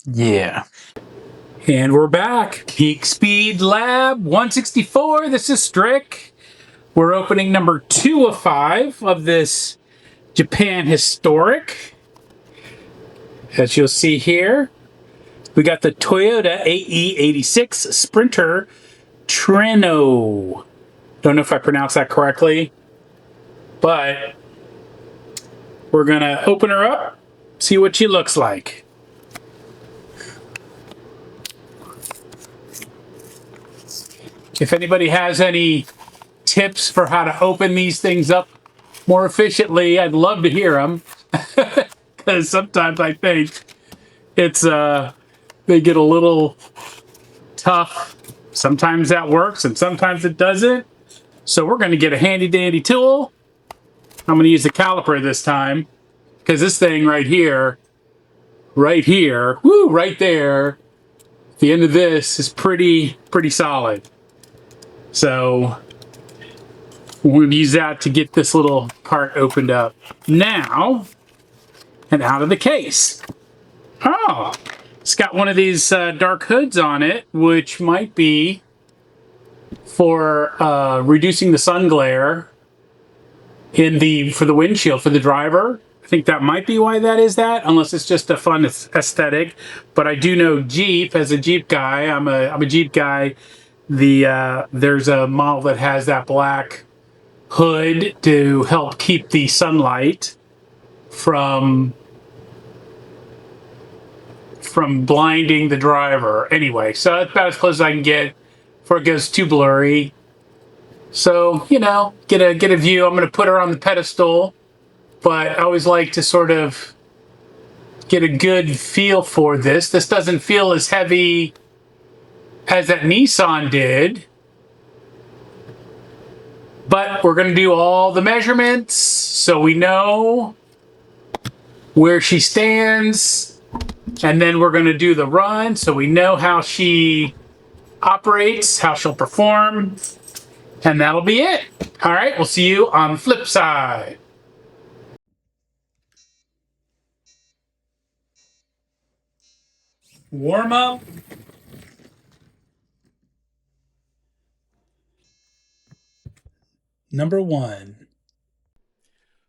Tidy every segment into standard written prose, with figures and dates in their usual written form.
Yeah. And we're back. Peak Speed Lab 164. This is Strick. We're opening number 2 of 5 of this Japan Historic. As you'll see here, we got the Toyota AE86 Sprinter Trueno. Don't know if I pronounced that correctly, but we're going to open her up, see what she looks like. If anybody has any tips for how to open these things up more efficiently, I'd love to hear them. Because sometimes I think it's they get a little tough. Sometimes that works and sometimes it doesn't. So we're going to get a handy dandy tool. I'm going to use the caliper this time because this thing right here, woo, right there, the end of this is pretty solid. So we're going to use that to get this little part opened up. Now, and out of the case. Oh, it's got one of these dark hoods on it, which might be for reducing the sun glare for the windshield for the driver. I think that might be why that is that, unless it's just a fun aesthetic. But I do know Jeep, as a Jeep guy, I'm a Jeep guy. There's a model that has that black hood to help keep the sunlight from blinding the driver. Anyway, so that's about as close as I can get before it goes too blurry. So, you know, get a view. I'm going to put her on the pedestal, but I always like to sort of get a good feel for this. This doesn't feel as heavy as that Nissan did, but we're going to do all the measurements so we know where she stands, and then we're going to do the run so we know how she operates, how she'll perform, and that'll be it. All right, we'll see you on the flip side. Warm up. Number 1.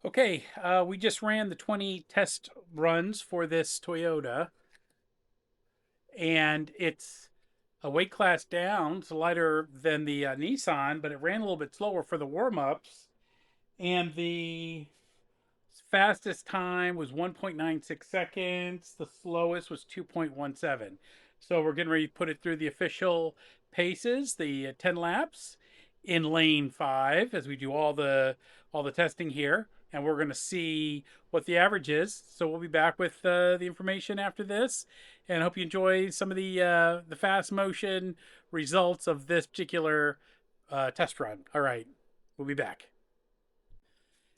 Okay, we just ran the 20 test runs for this Toyota, and it's a weight class down. It's lighter than the Nissan, but it ran a little bit slower for the warm-ups, and the fastest time was 1.96 seconds. The slowest was 2.17. So we're getting ready to put it through the official paces, the 10 laps in lane 5 as we do all the testing here, and we're going to see what the average is. So we'll be back with the information after this, and I hope you enjoy some of the fast motion results of this particular test run. All right, we'll be back.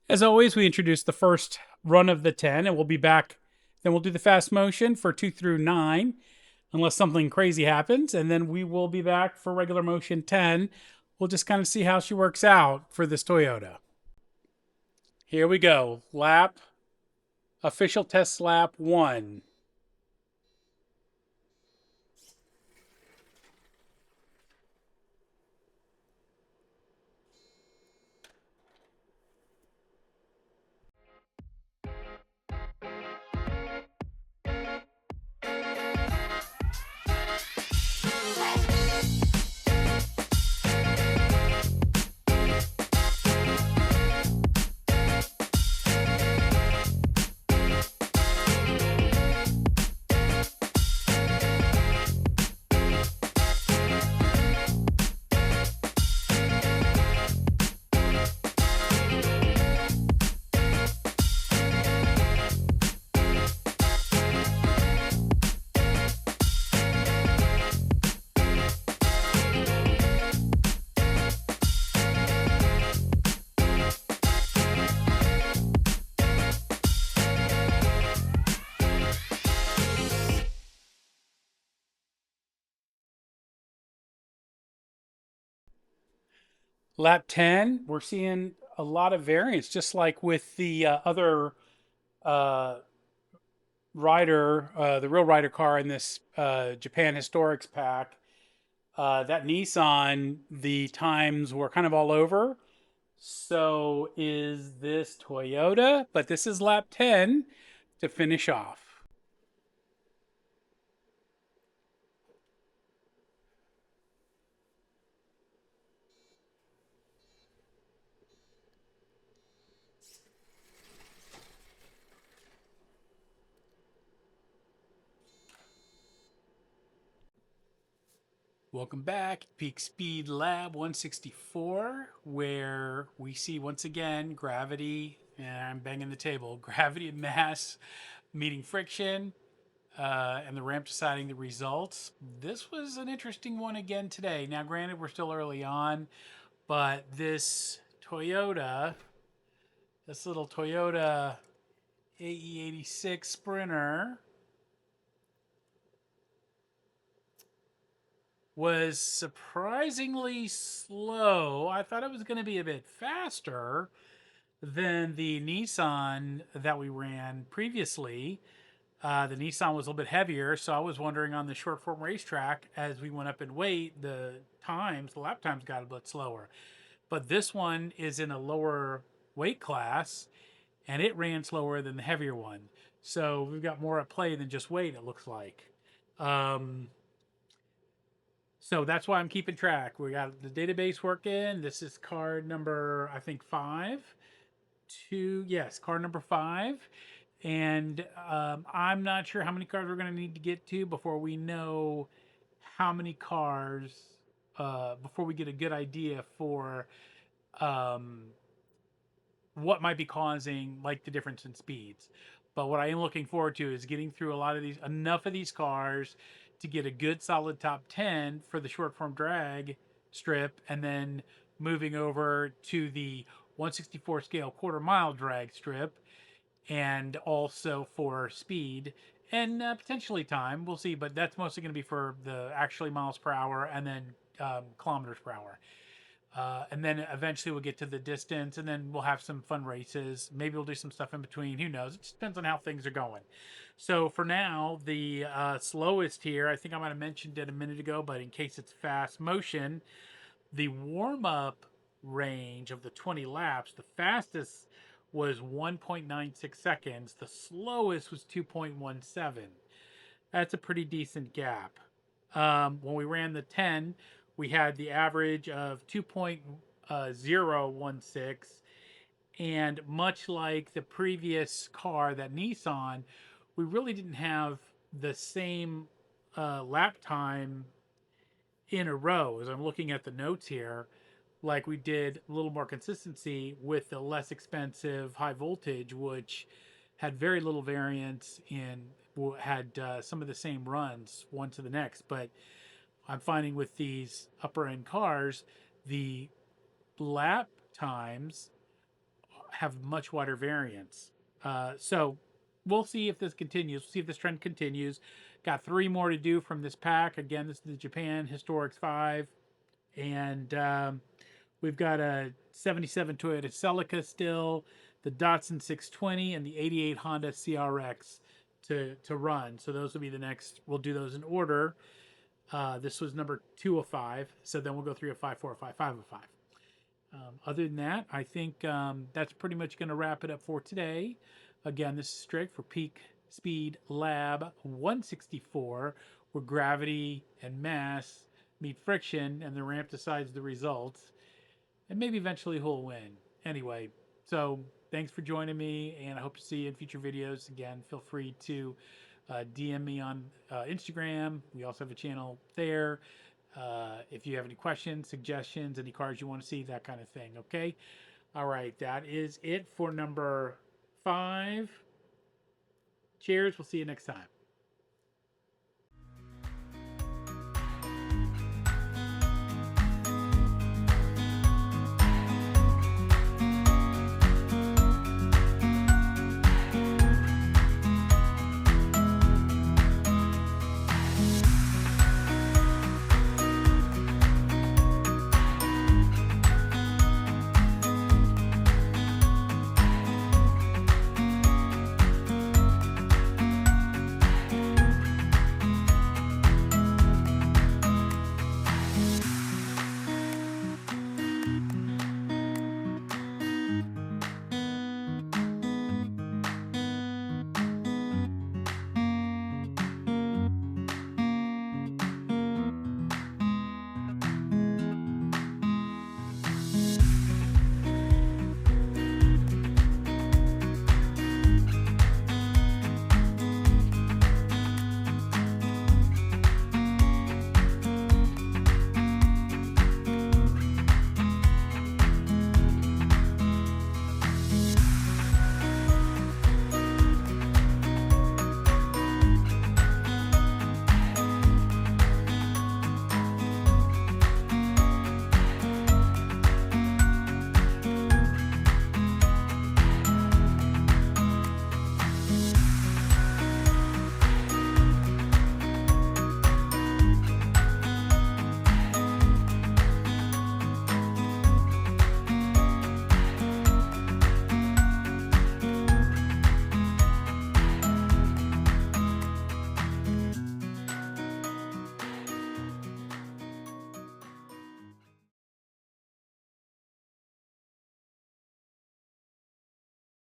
As always, we introduce the first run of the 10, and we'll be back. Then we'll do the fast motion for 2 through 9, unless something crazy happens, and then we will be back for regular motion 10. We'll just kind of see how she works out for this Toyota. Here we go. Official test lap 1. Lap 10, we're seeing a lot of variance, just like with the other rider, the real rider car in this Japan Historics pack, that Nissan, the times were kind of all over. So is this Toyota? But this is lap 10 to finish off. Welcome back, Peak Speed Lab 164, where we see once again gravity, and I'm banging the table, gravity and mass meeting friction, and the ramp deciding the results. This was an interesting one again today. Now, granted, we're still early on, but this little Toyota AE86 Sprinter was surprisingly slow. I thought it was going to be a bit faster than the Nissan that we ran previously. The Nissan was a little bit heavier, so I was wondering on the short form racetrack as we went up in weight, the lap times got a bit slower. But this one is in a lower weight class and it ran slower than the heavier one. So we've got more at play than just weight, it looks like. Um, so that's why I'm keeping track. We got the database working. This is card number, I think, 5. Yes, card number 5. And I'm not sure how many cars we're going to need to get to before we know how many cars, before we get a good idea for um, what might be causing like the difference in speeds. But what I am looking forward to is getting through enough of these cars to get a good solid top 10 for the short form drag strip, and then moving over to the 164 scale quarter mile drag strip, and also for speed and potentially time. We'll see, but that's mostly going to be for the actually miles per hour and then kilometers per hour. And then eventually we'll get to the distance, and then we'll have some fun races. Maybe we'll do some stuff in between. Who knows? It just depends on how things are going. So for now, the slowest here, I think I might have mentioned it a minute ago, but in case it's fast motion, the warm up range of the 20 laps, the fastest was 1.96 seconds, the slowest was 2.17. That's a pretty decent gap. When we ran the 10, we had the average of 2.016. And much like the previous car, that Nissan, we really didn't have the same lap time in a row. As I'm looking at the notes here, like we did a little more consistency with the less expensive high voltage, which had very little variance and had some of the same runs one to the next. But I'm finding with these upper end cars, the lap times have much wider variance. So we'll see if this continues. We'll see if this trend continues. Got 3 more to do from this pack. Again, this is the Japan Historics 5. And we've got a 77 Toyota Celica still, the Datsun 620, and the 88 Honda CRX to run. So those will be the next. We'll do those in order. This was number 2 of 5. So then we'll go 3 of 5, 4 of 5, 5 of 5. Other than that, I think that's pretty much going to wrap it up for today. Again, this is Strick for Peak Speed Lab 164, where gravity and mass meet friction and the ramp decides the results. And maybe eventually who'll win. Anyway, so thanks for joining me, and I hope to see you in future videos. Again, feel free to DM me on Instagram. We also have a channel there. If you have any questions, suggestions, any cars you want to see, that kind of thing. Okay. All right. That is it for number 5. Cheers. We'll see you next time.